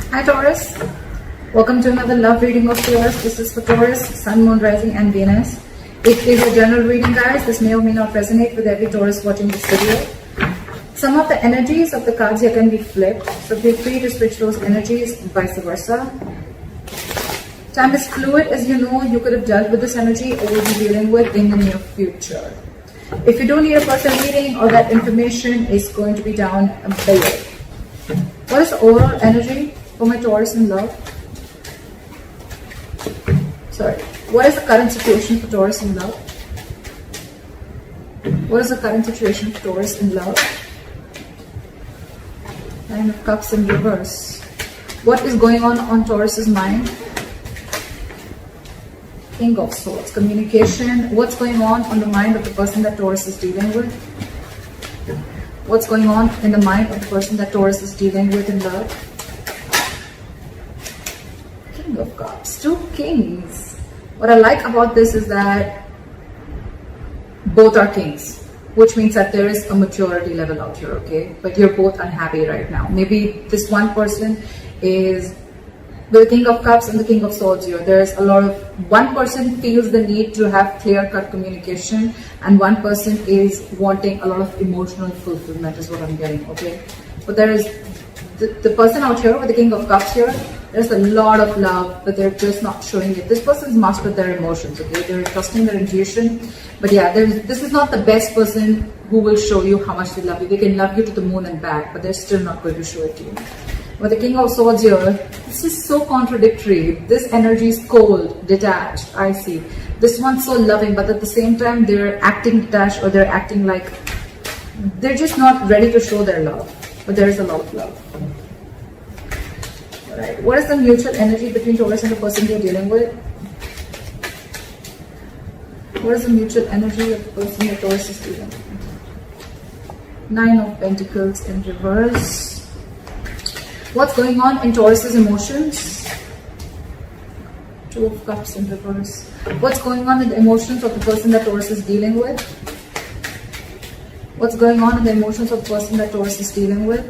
Hi Taurus, welcome to another love reading of yours. This is for Taurus, Sun, Moon, Rising and Venus. It is a general reading, guys. This may or may not resonate with every Taurus watching this video. Some of the energies of the cards here can be flipped, so feel free to switch those energies, vice versa. Time is fluid, as you know. You could have dealt with this energy or will be dealing with in the near future. If you don't need a personal reading, all that information is going to be down below. What is the overall energy for my Taurus in love? What is the current situation for Taurus in love? What is the current situation for Taurus in love? Nine of Cups in reverse. What is going on Taurus's mind? King of Swords. Communication. What's going on the mind of the person that Taurus is dealing with? What's going on in the mind of the person that Taurus is dealing with in love? King of Cups. Two kings. What I like about this is that both are kings, which means that there is a maturity level out here, okay? But you're both unhappy right now. Maybe this one person is the King of Cups and the King of Swords here. There's a lot of, one person feels the need to have clear-cut communication and one person is wanting a lot of emotional fulfillment is what I'm getting, okay? But there is the person out here with the King of Cups here, there's a lot of love, but they're just not showing it. This person's mastered their emotions, okay? They're trusting their intuition. But yeah, this is not the best person who will show you how much they love you. They can love you to the moon and back, but they're still not going to show it to you. With the King of Swords here, this is so contradictory. This energy is cold, detached, I see. This one's so loving, but at the same time, they're acting detached or they're acting like they're just not ready to show their love. But there is a lot of love. Alright, what is the mutual energy between Taurus and the person you're dealing with? What is the mutual energy of the person that Taurus is dealing with? Nine of Pentacles in reverse. What's going on in Taurus's emotions? Two of Cups in reverse. What's going on in the emotions of the person that Taurus is dealing with? What's going on in the emotions of the person that Taurus is dealing with?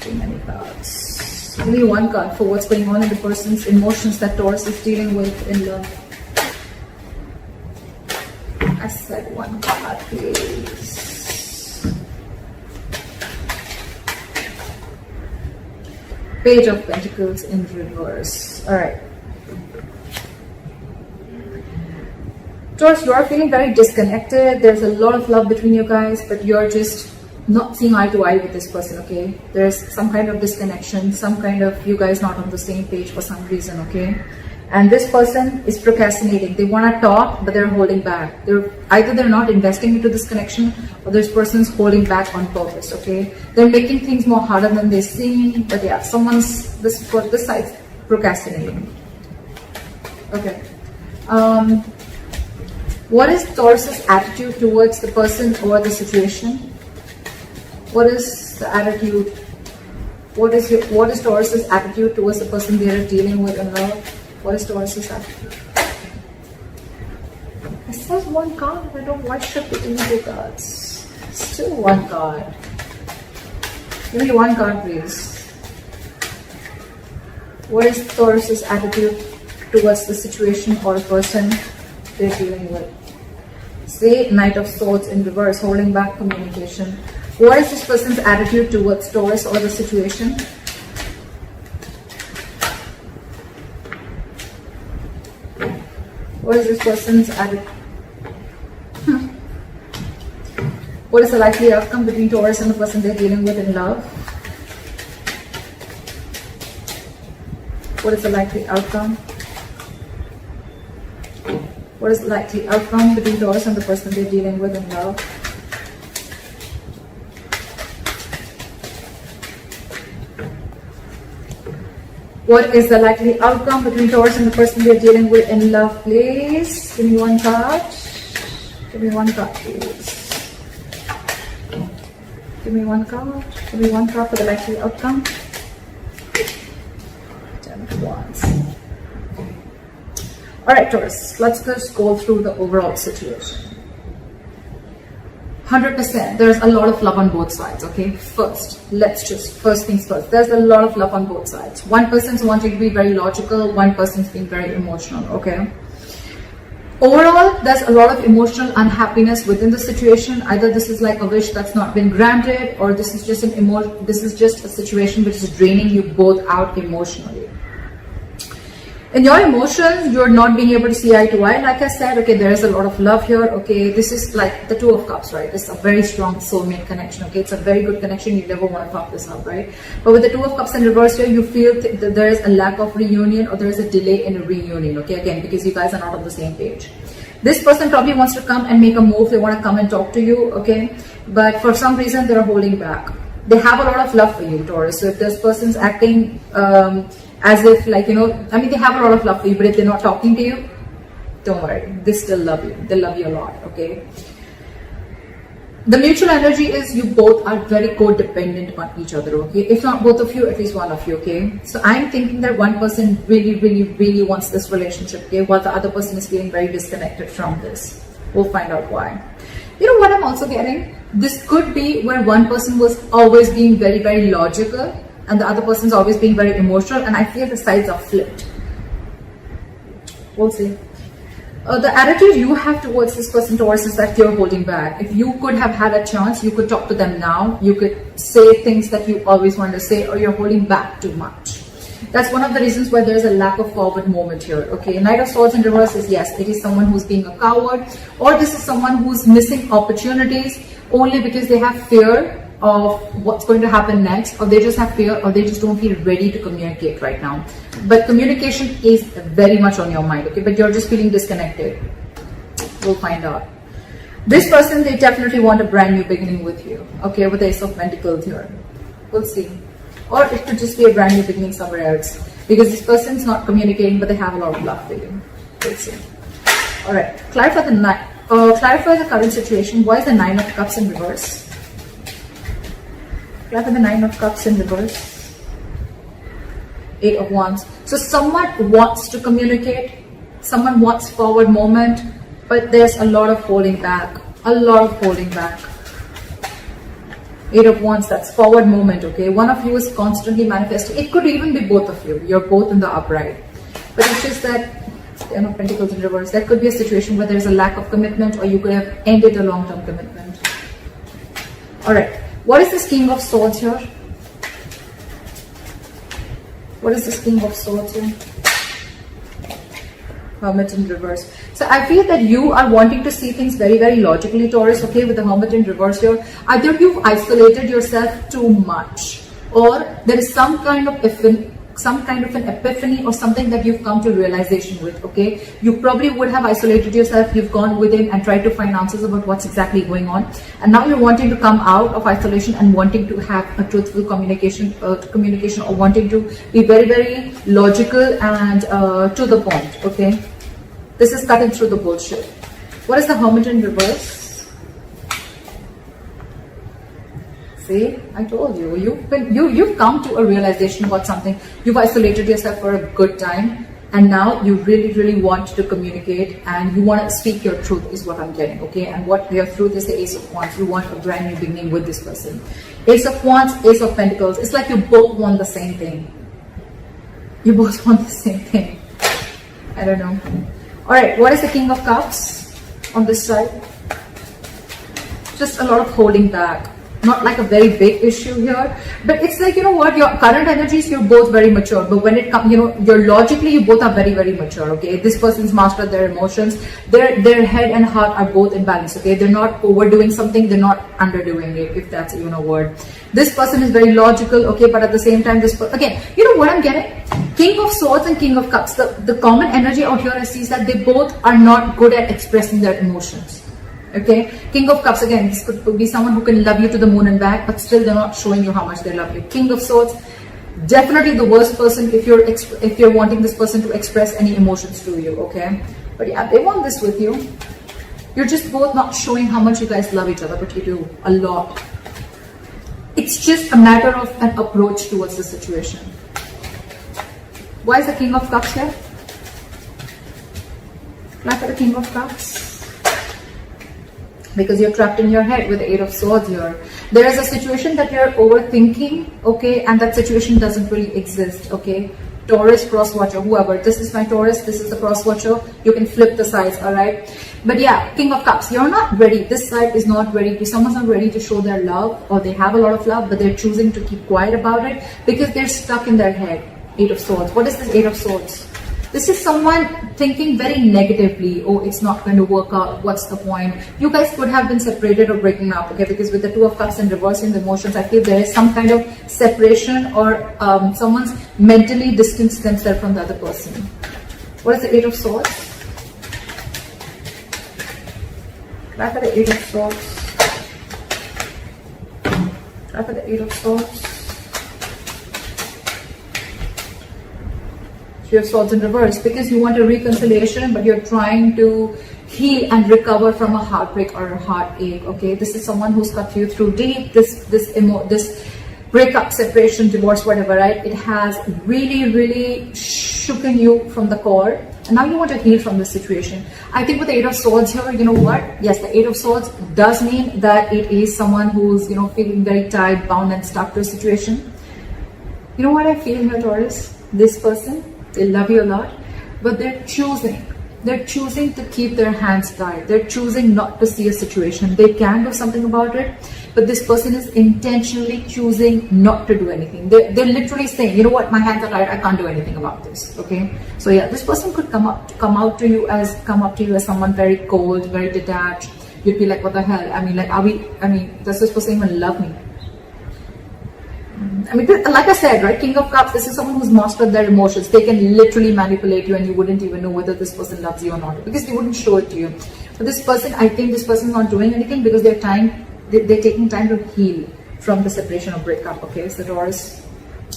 Too many cards. Give me one card for what's going on in the person's emotions that Taurus is dealing with in love. I said one card, please. Page of Pentacles in reverse. Alright. Taurus, you are feeling very disconnected. There's a lot of love between you guys, but you're just not seeing eye to eye with this person, okay? There's some kind of disconnection, some kind of you guys not on the same page for some reason, okay? And this person is procrastinating. They want to talk, but they're holding back. Either they're not investing into this connection or this person's holding back on purpose, okay? They're making things more harder than they seem, but yeah, this side's procrastinating. Okay. What is Taurus's attitude towards the person or the situation? What is the attitude? What is Taurus's attitude towards the person they are dealing with in love? What is Taurus's attitude? It says one card. I don't know why should be in two cards. Still one card. Give me one card, please. What is Taurus's attitude towards the situation or person they're dealing with? Say Knight of Swords in reverse, holding back communication. What is this person's attitude towards Taurus or the situation? What is this person's attitude? What is the likely outcome between Taurus and the person they're dealing with in love? What is the likely outcome? What is the likely outcome between Taurus and the person they're dealing with in love? What is the likely outcome between Taurus and the person they're dealing with in love, please? Give me one card. Give me one card, please. Give me one card. Give me one card for the likely outcome. 10 of Wands. Alright, Taurus, let's just go through the overall situation. 100%. There's a lot of love on both sides, okay? First things first. There's a lot of love on both sides. One person's wanting to be very logical, one person's being very emotional, okay? Overall, there's a lot of emotional unhappiness within the situation. Either this is like a wish that's not been granted, or this is just a situation which is draining you both out emotionally. In your emotions, you're not being able to see eye to eye. Like I said, okay, there is a lot of love here. Okay, this is like the Two of Cups, right? This is a very strong soulmate connection. Okay, it's a very good connection. You never want to fuck this up, right? But with the Two of Cups in reverse here, you feel that there is a lack of reunion, or there is a delay in a reunion. Okay, again, because you guys are not on the same page. This person probably wants to come and make a move. They want to come and talk to you. Okay, but for some reason they're holding back. They have a lot of love for you, Taurus. So if this person's acting as if, like, you know, I mean, they have a lot of love for you, but if they're not talking to you, don't worry, they still love you. They love you a lot, okay? The mutual energy is you both are very codependent on each other, okay? If not both of you, at least one of you, okay? So I'm thinking that one person really wants this relationship, okay? While the other person is feeling very disconnected from this. We'll find out why. You know what I'm also getting? This could be where one person was always being very logical, and the other person's always being very emotional, and I feel the sides are flipped. We'll see. The attitude you have towards this person, Taurus, is that you're holding back. If you could have had a chance, you could talk to them now. You could say things that you always wanted to say, or you're holding back too much. That's one of the reasons why there's a lack of forward movement here. Okay, Knight of Swords in reverse is, yes, it is someone who's being a coward, or this is someone who's missing opportunities only because they have fear of what's going to happen next, or they just have fear, or they just don't feel ready to communicate right now. But communication is very much on your mind, okay? But you're just feeling disconnected. We'll find out. This person, they definitely want a brand new beginning with you, okay? With the Ace of Pentacles here. We'll see. Or it could just be a brand new beginning somewhere else, because this person's not communicating, but they have a lot of love for you. We'll see. All right. Clarify the current situation. Why is the Nine of Cups in reverse? Clarify the Nine of Cups in reverse. Eight of Wands. So someone wants to communicate, someone wants forward movement, but there's a lot of holding back. A lot of holding back. Eight of Wands, that's forward movement, okay? One of you is constantly manifesting. It could even be both of you. You're both in the upright. But it's just that, Ten of Pentacles in reverse. That could be a situation where there's a lack of commitment, or you could have ended a long-term commitment. Alright. What is this King of Swords here? What is this King of Swords here? Hermit in reverse. So I feel that you are wanting to see things very logically, Taurus, okay, with the Hermit in reverse here. Either you've isolated yourself too much, or there is some kind of an epiphany or something that you've come to realization with, okay? You probably would have isolated yourself, you've gone within and tried to find answers about what's exactly going on, and now you're wanting to come out of isolation and wanting to have a truthful communication, or wanting to be very logical and to the point, okay? This is cutting through the bullshit. What is the Hermit in reverse? See, I told you, you've come to a realization about something. You've isolated yourself for a good time, and now you really want to communicate, and you want to speak your truth is what I'm getting, okay? And what your truth is the Ace of Wands. You want a brand new beginning with this person. Ace of Wands, Ace of Pentacles. It's like you both want the same thing. You both want the same thing. I don't know. Alright, what is the King of Cups on this side? Just a lot of holding back. Not like a very big issue here, but it's like, you know what, your current energies, you're both very mature, but when it comes, you know, you're logically, you both are very mature, okay? This person's mastered their emotions, their head and heart are both in balance, okay? They're not overdoing something, they're not underdoing it, if that's even a word. This person is very logical, okay, but at the same time, again, you know what I'm getting? King of Swords and King of Cups, the common energy out here I see is that they both are not good at expressing their emotions. Okay, King of Cups, again, this could be someone who can love you to the moon and back, but still they're not showing you how much they love you. King of Swords, definitely the worst person if you're wanting this person to express any emotions to you, okay? But yeah, they want this with you. You're just both not showing how much you guys love each other, but you do a lot. It's just a matter of an approach towards the situation. Why is the King of Cups here? Look at the King of Cups. because you're trapped in your head with the 8 of Swords here. There is a situation that you're overthinking, okay, and that situation doesn't really exist, okay. Taurus, cross watcher, whoever. This is my Taurus, this is the cross watcher. You can flip the sides, all right. But yeah, King of Cups, you're not ready. This side is not ready. Someone's not ready to show their love, or they have a lot of love, but they're choosing to keep quiet about it because they're stuck in their head. 8 of Swords. What is this 8 of Swords? This is someone thinking very negatively. Oh, it's not going to work out. What's the point? You guys could have been separated or breaking up, okay? Because with the 2 of Cups and reversing the emotions, I feel there is some kind of separation, or someone's mentally distanced themselves from the other person. What is the 8 of Swords? Try for the 8 of Swords. Try for the 8 of Swords. 3 of Swords in reverse, because you want a reconciliation, but you're trying to heal and recover from a heartbreak or a heartache, okay. This is someone who's cut you through deep. This breakup, separation, divorce, whatever, right? It has really shooken you from the core, and now you want to heal from this situation. I think with the 8 of Swords here, you know what? Yes, the 8 of Swords does mean that it is someone who's, you know, feeling very tied, bound, and stuck to a situation. You know what I feel here, Taurus? This person, they love you a lot, but they're choosing to keep their hands tied. They're choosing not to see a situation. They can do something about it, but this person is intentionally choosing not to do anything. They're literally saying, you know what, my hands are tied, I can't do anything about this, okay. So yeah, this person could come up to you as someone very cold, very detached. You'd be like, what the hell? I mean, like, does this person even love me? I mean, like I said, right, King of Cups, this is someone who's mastered their emotions. They can literally manipulate you, and you wouldn't even know whether this person loves you or not, because they wouldn't show it to you. But this person, I think this person is not doing anything because they're taking time to heal from the separation or breakup, okay. So Taurus,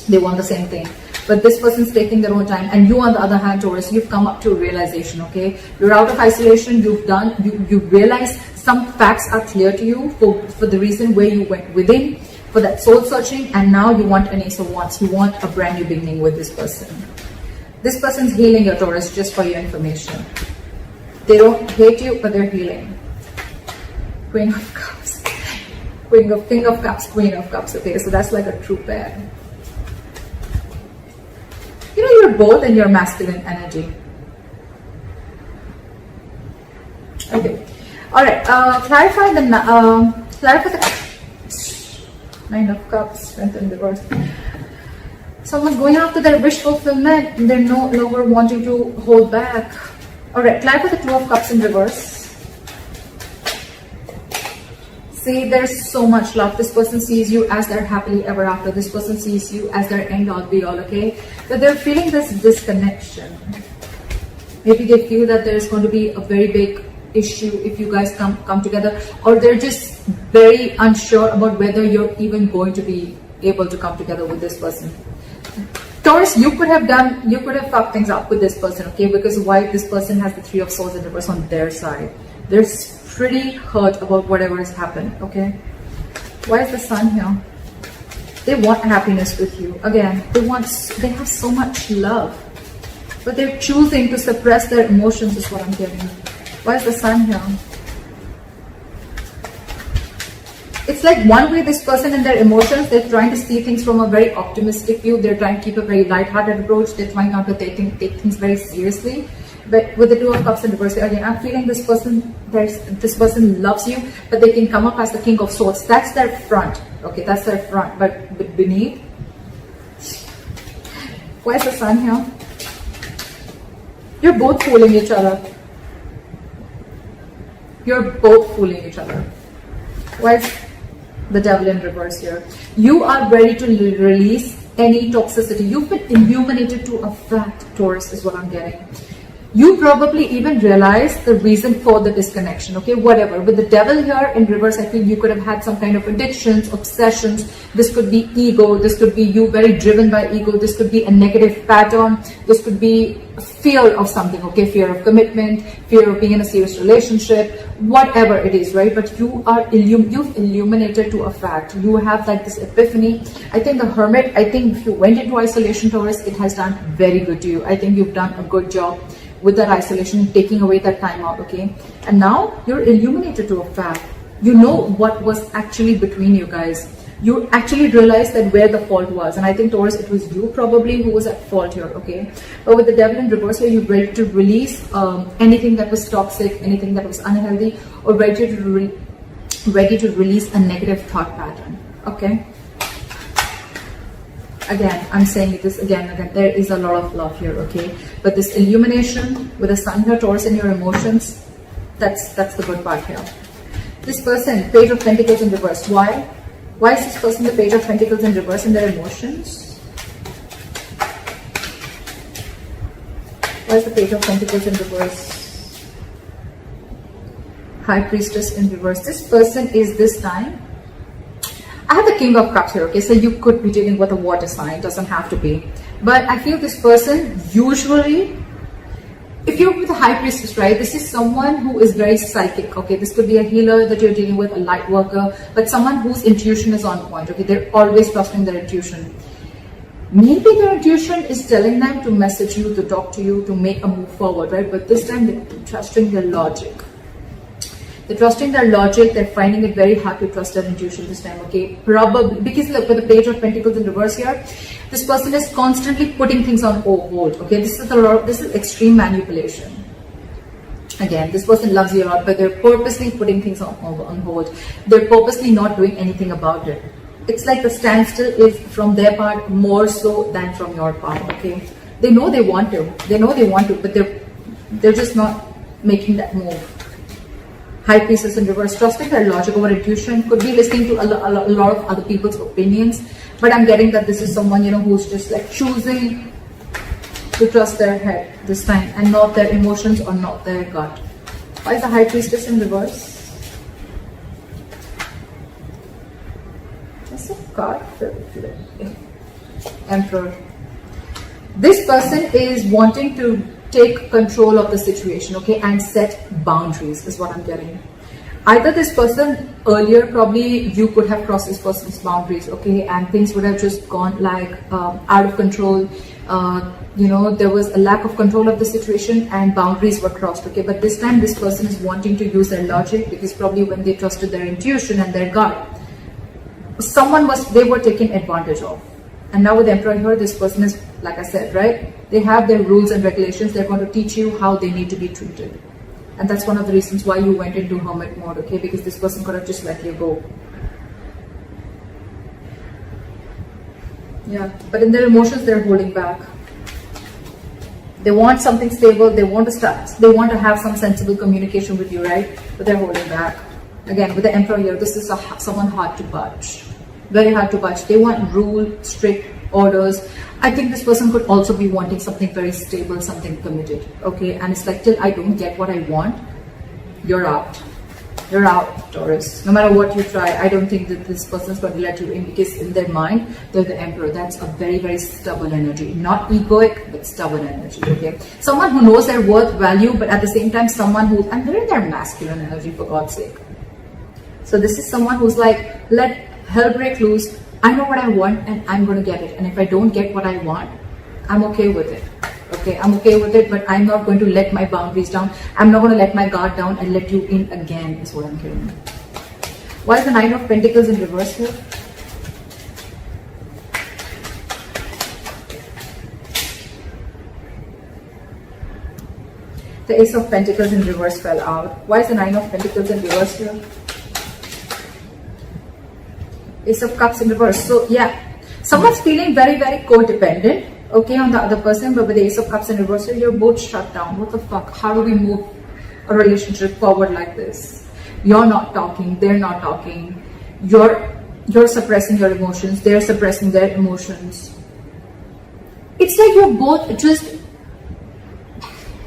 they want the same thing, but this person's taking their own time, and you, on the other hand, Taurus, you've come up to a realization, okay. You're out of isolation. You realize some facts are clear to you for the reason where you went within, for that soul searching, and now you want an Ace of Wands. You want a brand new beginning with this person. This person's healing your Taurus, just for your information. They don't hate you, but they're healing. Queen of Cups. King of Cups, Queen of Cups. Okay, so that's like a true pair. You know, you're both in your masculine energy. Okay. Alright, clarify the 9 of Cups, Strength in reverse. Someone's going after their wish fulfillment, and they're no longer wanting to hold back. Alright, clarify the 2 of Cups in reverse. See, there's so much love. This person sees you as their happily ever after. This person sees you as their end all be all, okay? But they're feeling this disconnection. Maybe they feel that there's going to be a very big issue if you guys come together, or they're just very unsure about whether you're even going to be able to come together with this person. Taurus, you could have fucked things up with this person, okay? Because why? This person has the 3 of Swords in reverse on their side. They're pretty hurt about whatever has happened, okay? Why is the Sun here? They want happiness with you. Again, they have so much love, but they're choosing to suppress their emotions, is what I'm getting. Why is the Sun here? It's like one way this person and their emotions, they're trying to see things from a very optimistic view. They're trying to keep a very light-hearted approach. They're trying not to take things very seriously. But with the 2 of Cups in reverse, again, I'm feeling this person loves you, but they can come up as the King of Swords. That's their front, okay? That's their front. But beneath, why is the Sun here? You're both fooling each other. You're both fooling each other. Why is the Devil in reverse here? You are ready to release any toxicity. You've been illuminated to a fact, Taurus, is what I'm getting. You probably even realize the reason for the disconnection, okay? Whatever. With the Devil here in reverse, I feel you could have had some kind of addictions, obsessions. This could be ego. This could be you very driven by ego. This could be a negative pattern. This could be fear of something, okay? Fear of commitment, fear of being in a serious relationship, whatever it is, right? But you've illuminated to a fact. You have like this epiphany. I think the Hermit, I think if you went into isolation, Taurus, it has done very good to you. I think you've done a good job with that isolation, taking away that time out, okay? And now you're illuminated to a fact. You know what was actually between you guys. You actually realize that where the fault was. And I think, Taurus, it was you probably who was at fault here, okay? But with the devil in reverse here, you're ready to release anything that was toxic, anything that was unhealthy, or ready to release a negative thought pattern, okay? Again, I'm saying this again, there is a lot of love here, okay? But this illumination with the sun here, Taurus, in your emotions, that's the good part here. This person, Page of Pentacles in reverse. Why? Why is this person the Page of Pentacles in reverse in their emotions? Why is the Page of Pentacles in reverse? High Priestess in reverse. This person is this time. I have the King of Cups here, okay? So you could be dealing with a water sign, doesn't have to be. But I feel this person usually, if you're with a High Priestess, right, this is someone who is very psychic, okay? This could be a healer that you're dealing with, a light worker, but someone whose intuition is on point, okay? They're always trusting their intuition. Maybe their intuition is telling them to message you, to talk to you, to make a move forward, right? But this time they're trusting their logic. They're trusting their logic. They're finding it very hard to trust their intuition this time, okay? Probably, because look, with the Page of Pentacles in reverse here, this person is constantly putting things on hold, okay? This is extreme manipulation. Again, this person loves you a lot, but they're purposely putting things on hold. They're purposely not doing anything about it. It's like the standstill is from their part more so than from your part, okay? They know they want to. They know they want to, but they're just not making that move. High Priestess in reverse, trusting their logic over intuition, could be listening to a lot of other people's opinions, but I'm getting that this is someone, you know, who's just like choosing to trust their head this time and not their emotions or not their gut. Why is the High Priestess in reverse? That's a card. Emperor. This person is wanting to take control of the situation, okay, and set boundaries is what I'm getting. Either this person earlier, probably you could have crossed this person's boundaries, okay, and things would have just gone like out of control. You know, there was a lack of control of the situation and boundaries were crossed, okay? But this time this person is wanting to use their logic, because probably when they trusted their intuition and their gut, they were taken advantage of. And now with the Emperor here, this person is, like I said, right? They have their rules and regulations. They're going to teach you how they need to be treated. And that's one of the reasons why you went into hermit mode, okay? Because this person could have just let you go. Yeah, but in their emotions, they're holding back. They want something stable. They want to have some sensible communication with you, right? But they're holding back. Again, with the Emperor here, this is someone hard to budge. Very hard to budge. They want rule, strict orders. I think this person could also be wanting something very stable, something committed, okay? And it's like, till I don't get what I want, you're out. You're out, Taurus. No matter what you try, I don't think that this person is going to let you in, because in their mind, they're the Emperor. That's a very, very stubborn energy. Not egoic, but stubborn energy, okay? Someone who knows their worth, value, but at the same time, someone who, and they're in their masculine energy, for God's sake. So this is someone who's like, let hell break loose. I know what I want and I'm going to get it. And if I don't get what I want, I'm okay with it. Okay, I'm okay with it, but I'm not going to let my boundaries down. I'm not going to let my guard down and let you in again, is what I'm hearing. Why is the Nine of Pentacles in reverse here? The Ace of Pentacles in reverse fell out. Why is the Nine of Pentacles in reverse here? Ace of Cups in reverse. So yeah, someone's feeling very, very codependent, okay, on the other person, but with the Ace of Cups in reverse, you're both shut down. What the fuck? How do we move a relationship forward like this? You're not talking, they're not talking. You're suppressing your emotions, they're suppressing their emotions. It's like you're both just,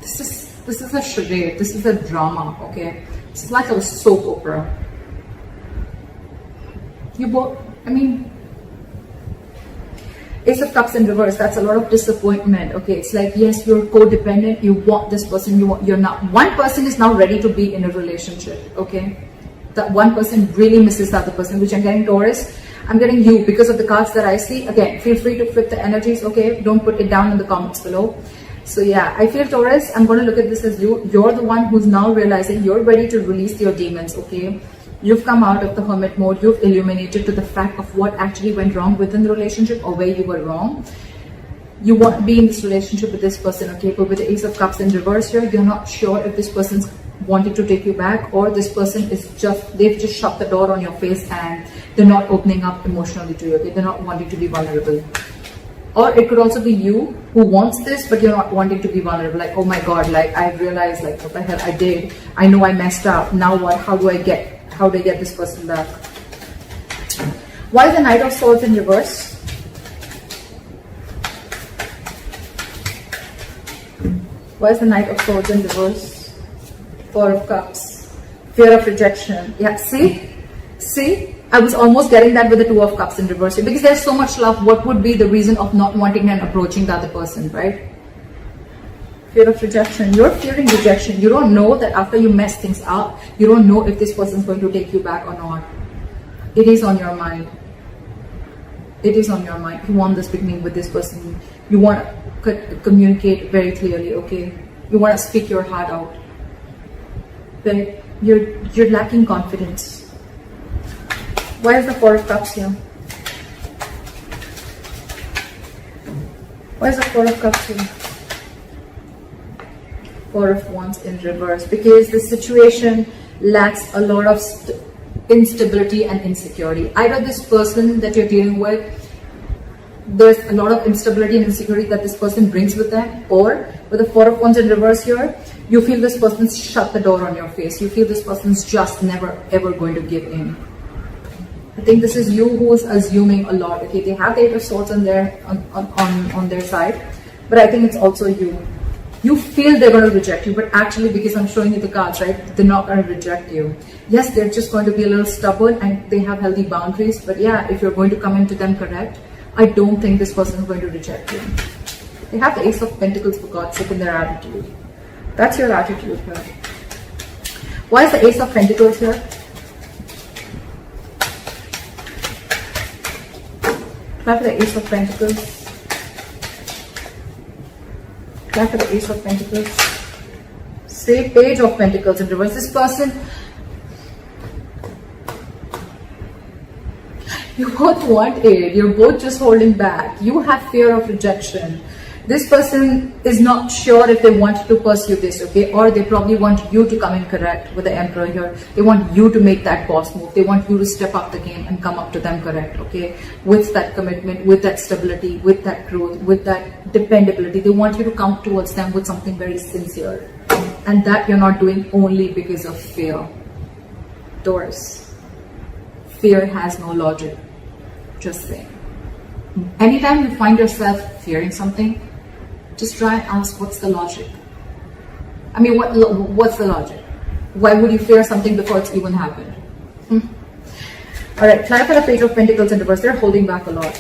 this is a charade, this is a drama, okay? This is like a soap opera. You both, I mean, Ace of Cups in reverse, that's a lot of disappointment, okay? It's like, yes, you're codependent, you want this person, you're not. One person is now ready to be in a relationship, okay? That one person really misses the other person, which I'm getting, Taurus. I'm getting you because of the cards that I see. Again, feel free to flip the energies, okay? Don't put it down in the comments below. So yeah, I feel Taurus, I'm going to look at this as you're the one who's now realizing you're ready to release your demons, okay? You've come out of the hermit mode, you've illuminated to the fact of what actually went wrong within the relationship or where you were wrong. You want to be in this relationship with this person, okay? But with the Ace of Cups in reverse here, you're not sure if this person's wanting to take you back, or this person is they've just shut the door on your face and they're not opening up emotionally to you, okay? They're not wanting to be vulnerable. Or it could also be you who wants this, but you're not wanting to be vulnerable. Like, oh my God, like I realized like what the hell I did. I know I messed up. Now what? How do I get this person back? Why is the Knight of Swords in reverse? Why is the Knight of Swords in reverse? Four of Cups. Fear of rejection. Yeah, see? I was almost getting that with the Two of Cups in reverse. Because there's so much love, what would be the reason of not wanting and approaching the other person, right? Fear of rejection. You're fearing rejection. You don't know that after you mess things up, you don't know if this person's going to take you back or not. It is on your mind. It is on your mind. You want this beginning with this person. You want to communicate very clearly, okay? You want to speak your heart out. But you're lacking confidence. Why is the Four of Cups here? Why is the Four of Cups here? Four of Wands in reverse. Because the situation lacks a lot of instability and insecurity. Either this person that you're dealing with, there's a lot of instability and insecurity that this person brings with them, or with the Four of Wands in reverse here, you feel this person's shut the door on your face. You feel this person's just never ever going to give in. I think this is you who is assuming a lot. Okay, they have the Eight of Swords on their side, but I think it's also you. You feel they're going to reject you, but actually, because I'm showing you the cards, right, they're not going to reject you. Yes, they're just going to be a little stubborn and they have healthy boundaries. But yeah, if you're going to come into them correct, I don't think this person is going to reject you. They have the Ace of Pentacles, for God's sake, in their attitude. That's your attitude here. Why is the Ace of Pentacles here? Clap for the Ace of Pentacles. Clap for the Ace of Pentacles. Say Page of Pentacles in reverse. This person, you both want it. You're both just holding back. You have fear of rejection. This person is not sure if they want to pursue this, okay? Or they probably want you to come in correct with the Emperor here. They want you to make that boss move. They want you to step up the game and come up to them correct, okay? With that commitment, with that stability, with that growth, with that dependability. They want you to come towards them with something very sincere. And that you're not doing only because of fear. Taurus. Fear has no logic. Just saying. Anytime you find yourself fearing something, just try and ask, what's the logic? I mean, what's the logic? Why would you fear something before it's even happened? All right, clarify the Page of Pentacles in reverse. They're holding back a lot.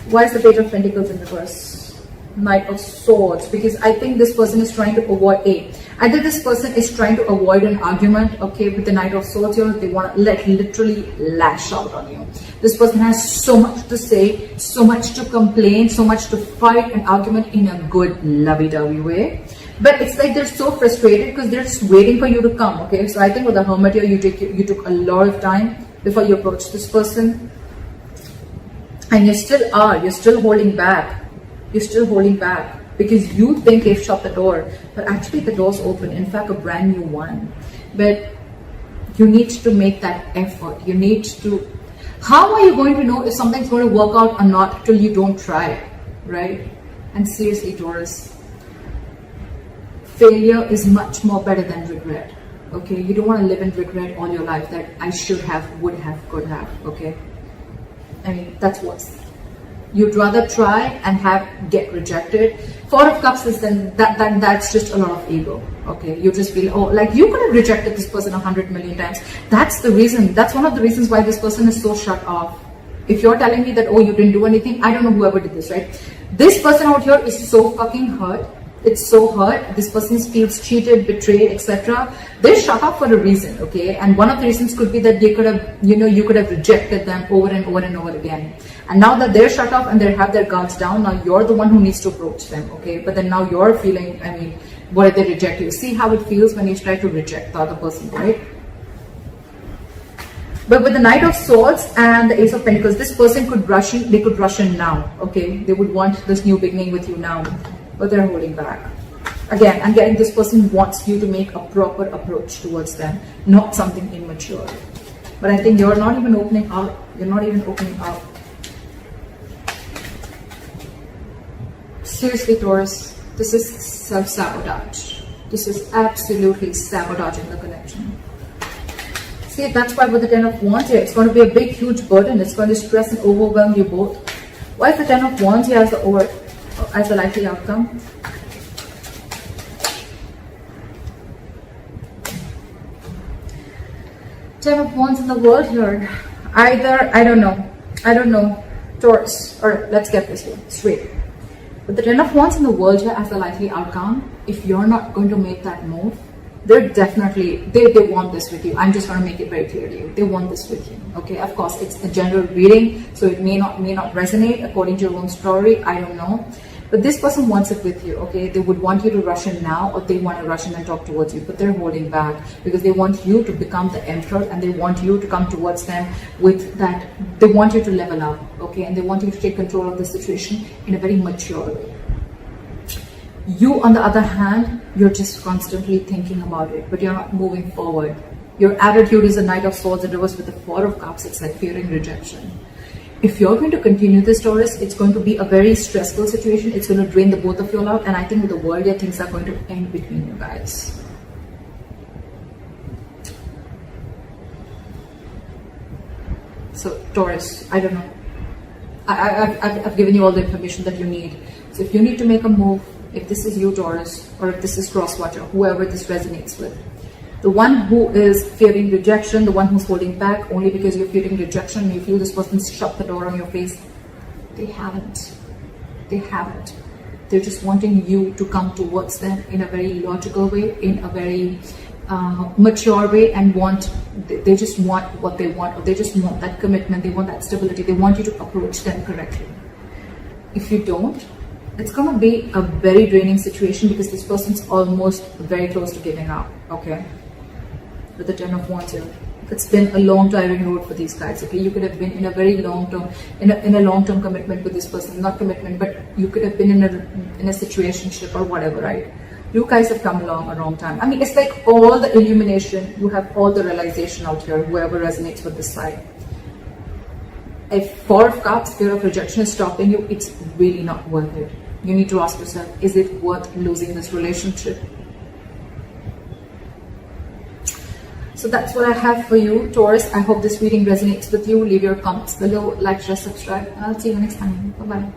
Why is the Page of Pentacles in reverse? Knight of Swords. Because I think this person is trying to avoid either this person is trying to avoid an argument, okay, with the Knight of Swords here. They want to literally lash out on you. This person has so much to say, so much to complain, so much to fight an argument in a good lovey-dovey way. But it's like they're so frustrated because they're just waiting for you to come, okay? So I think with the Hermit here, you took a lot of time before you approached this person. And you're still holding back. You're still holding back because you think they've shut the door, but actually the door's open. In fact, a brand new one. But you need to make that effort. You need to. How are you going to know if something's going to work out or not till you don't try, right? And seriously, Taurus, failure is much more better than regret. Okay, you don't want to live in regret all your life that I should have, would have, could have. Okay, I mean that's worse. You'd rather try and get rejected. Four of Cups is then that's just a lot of ego. Okay, you just feel, oh, like you could have rejected this person 100 million times. That's the reason. That's one of the reasons why this person is so shut off. If you're telling me that, oh, you didn't do anything, I don't know whoever did this, right? This person out here is so fucking hurt It's so hurt. This person feels cheated, betrayed, etc. They're shut off for a reason, okay? And one of the reasons could be that they could have, you could have rejected them over and over and over again. And now that they're shut off and they have their guards down, now you're the one who needs to approach them, okay? But then now you're feeling, what if they reject you? See how it feels when you try to reject the other person, right? But with the Knight of Swords and the Ace of Pentacles, this person could rush in, they could rush in now, okay? They would want this new beginning with you now, but they're holding back. Again, I'm getting this person wants you to make a proper approach towards them, not something immature. But I think you're not even opening up. You're not even opening up. Seriously, Taurus, this is self-sabotage. This is absolutely sabotaging the connection. See, that's why with the Ten of Wands here, it's going to be a big, huge burden. It's going to stress and overwhelm you both. Why is the Ten of Wands here as the likely outcome? Ten of Wands in the world here. Either, I don't know, Taurus, or let's get this here straight. But the Ten of Wands in the world here as the likely outcome, if you're not going to make that move, they're definitely, they want this with you. I'm just going to make it very clear to you. They want this with you. Okay, of course, it's a general reading, so it may not resonate according to your own story. I don't know. But this person wants it with you, okay? They would want you to rush in now, or they want to rush in and talk towards you, but they're holding back because they want you to become the emperor, and they want you to come towards them with that. They want you to level up, okay? And they want you to take control of the situation in a very mature way. You, on the other hand, you're just constantly thinking about it, but you're not moving forward. Your attitude is a Knight of Swords in reverse with the Four of Cups. It's like fearing rejection. If you're going to continue this, Taurus, it's going to be a very stressful situation. It's going to drain the both of you out, and I think with the world here, things are going to end between you guys. So, Taurus, I don't know. I've given you all the information that you need. So if you need to make a move, if this is you, Taurus, or if this is Crosswatcher, whoever this resonates with, the one who is fearing rejection, the one who's holding back only because you're fearing rejection, you feel this person's shut the door on your face, they haven't. They haven't. They're just wanting you to come towards them in a very logical way, in a very mature way, and they just want what they want, or they just want that commitment, they want that stability, they want you to approach them correctly. If you don't, it's going to be a very draining situation because this person's almost very close to giving up, okay? With the Ten of Wands here. It's been a long tiring road for these guys, okay? You could have been in a very long-term, in a long-term commitment with this person. Not commitment, but you could have been in a situationship or whatever, right? You guys have come along a wrong time. I mean, it's like all the illumination, you have all the realization out here, whoever resonates with this side. If Four of Cups, fear of rejection is stopping you, it's really not worth it. You need to ask yourself, is it worth losing this relationship? So that's what I have for you, Taurus. I hope this reading resonates with you. Leave your comments below, like, share, subscribe, and I'll see you next time. Bye-bye.